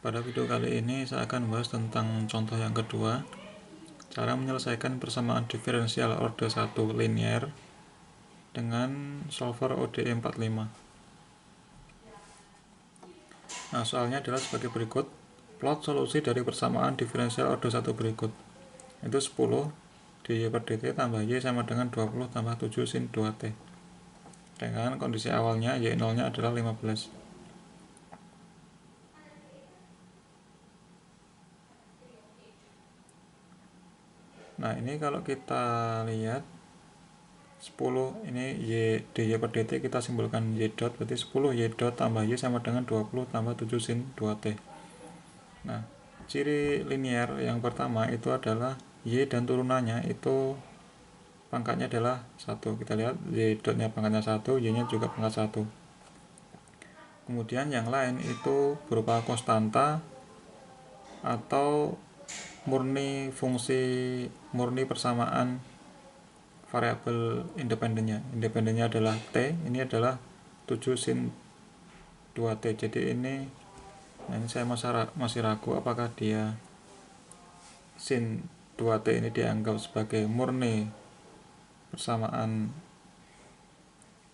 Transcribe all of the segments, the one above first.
Pada video kali ini saya akan membahas tentang contoh yang kedua, cara menyelesaikan persamaan diferensial order 1 linear dengan solver ODE 45. Nah, soalnya adalah sebagai berikut. Plot solusi dari persamaan diferensial order 1 berikut. Itu 10 dy per dt tambah y sama dengan 20 tambah 7 sin 2t. Dengan kondisi awalnya y0 nya adalah 15. Nah, ini kalau kita lihat 10 ini y dy per dt kita simbolkan y dot, berarti 10 y dot tambah y sama dengan 20 tambah 7 sin 2t. Nah, ciri linear yang pertama itu adalah y dan turunannya itu pangkatnya adalah 1. Kita lihat y dotnya pangkatnya 1, y nya juga pangkat 1. Kemudian yang lain itu berupa konstanta atau murni persamaan variabel independennya. Independennya adalah t, ini adalah 7 sin 2t. Jadi ini saya masih ragu apakah dia sin 2t ini dianggap sebagai murni persamaan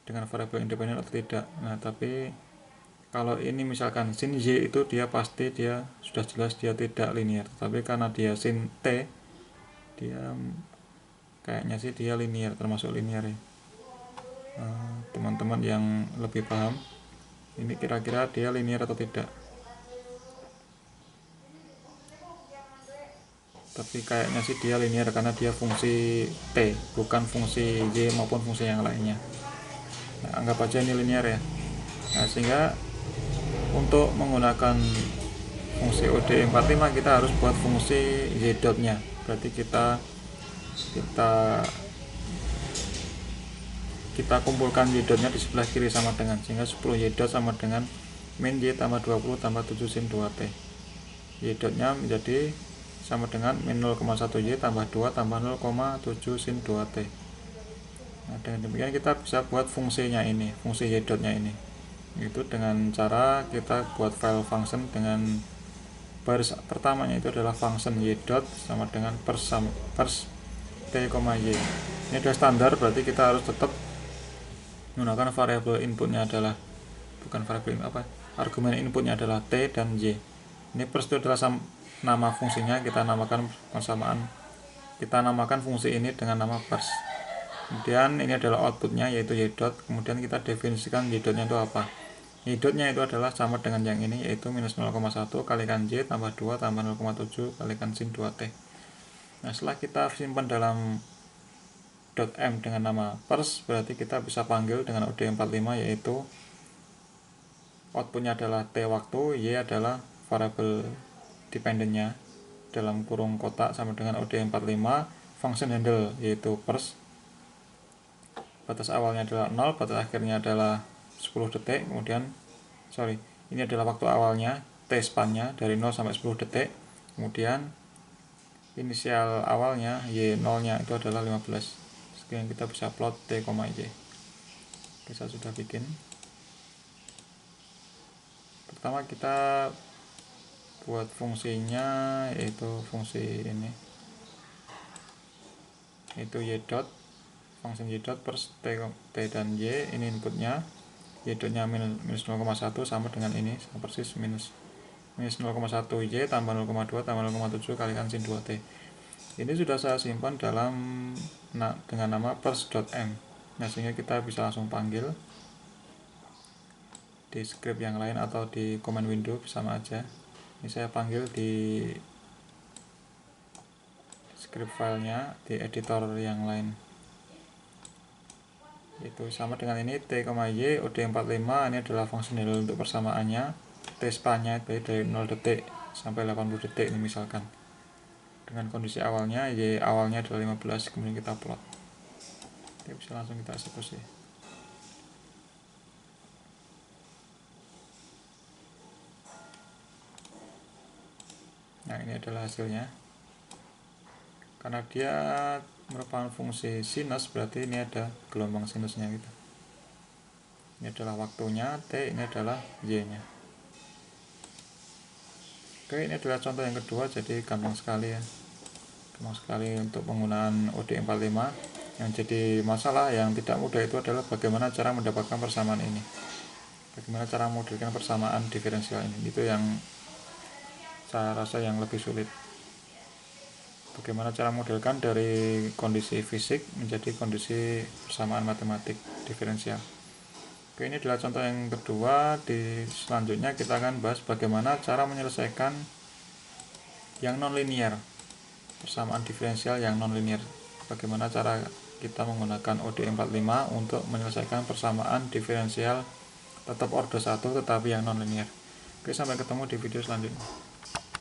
dengan variabel independen atau tidak. Nah, tapi kalau ini misalkan sin y itu dia pasti dia sudah jelas dia tidak linear. Tapi karena dia sin t, dia kayaknya sih dia linear, termasuk linear ya. Teman-teman yang lebih paham, ini kira-kira dia linear atau tidak. Tapi kayaknya sih dia linear karena dia fungsi t, bukan fungsi y maupun fungsi yang lainnya. Nah, anggap aja ini linear ya. Nah, sehingga untuk menggunakan fungsi ODE 45 kita harus buat fungsi y dotnya. Berarti kita kumpulkan y dotnya di sebelah kiri sama dengan, sehingga 10 y dot sama dengan min y tambah 20 tambah 7 sin 2t. Y dotnya menjadi sama dengan min 0,1 y tambah 2 tambah 0,7 sin 2t. Nah, dengan demikian kita bisa buat fungsinya ini, fungsi y dotnya ini. Itu dengan cara kita buat file function dengan baris pertamanya itu adalah function y dot sama dengan pers t, y. Ini adalah standar, berarti kita harus tetap menggunakan variabel inputnya adalah argumen inputnya adalah t dan y. Ini pers itu adalah nama fungsinya, kita namakan fungsi ini dengan nama pers. Kemudian ini adalah outputnya yaitu y dot. Kemudian kita definisikan y dotnya itu apa. Y dotnya itu adalah sama dengan yang ini, yaitu minus 0,1 kalikan y tambah 2 tambah 0,7 kalikan sin 2t. Nah, setelah kita simpan dalam .m dengan nama pers, berarti kita bisa panggil dengan ODE45, yaitu outputnya adalah t waktu, y adalah variabel dependennya dalam kurung kotak sama dengan ODE45, function handle yaitu pers, batas awalnya adalah 0, batas akhirnya adalah 10 detik. Kemudian ini adalah waktu awalnya, t span-nya dari 0 sampai 10 detik. Kemudian inisial awalnya y0 nya itu adalah 15. Sekian kita bisa plot t, y. Oke, saya sudah bikin. Pertama kita buat fungsinya, yaitu fungsi ini, yaitu y dot, function y dot pers t dan y. Ini inputnya, y dotnya minus 0,1 sama dengan ini, sama persis minus 0,1 y tambah 0,2 tambah 0,7 kalikan sin 2t. Ini sudah saya simpan dengan nama pers.m. Nah, sehingga kita bisa langsung panggil di script yang lain atau di command window sama aja. Ini saya panggil di script filenya di editor yang lain. Itu sama dengan ini t, y, ODE45. Ini adalah function handle untuk persamaannya. T span-nya dari 0 detik sampai 80 detik ini misalkan. Dengan kondisi awalnya, y awalnya adalah 15, kemudian kita plot. Oke, bisa langsung kita eksekusi. Nah, ini adalah hasilnya. Karena dia merupakan fungsi sinus, berarti ini ada gelombang sinusnya gitu. Ini adalah waktunya, t, ini adalah y nya. Oke, ini adalah contoh yang kedua, jadi gampang sekali ya, gampang sekali untuk penggunaan ODE45. Yang jadi masalah yang tidak mudah itu adalah bagaimana cara mendapatkan persamaan ini, bagaimana cara modelkan persamaan diferensial ini, itu yang saya rasa yang lebih sulit. Bagaimana cara modelkan dari kondisi fisik menjadi kondisi persamaan matematik diferensial. Oke, ini adalah contoh yang kedua. Di selanjutnya kita akan bahas bagaimana cara menyelesaikan yang nonlinear, persamaan diferensial yang nonlinear. Bagaimana cara kita menggunakan ODE45 untuk menyelesaikan persamaan diferensial tetap order 1 tetapi yang nonlinear. Oke, sampai ketemu di video selanjutnya.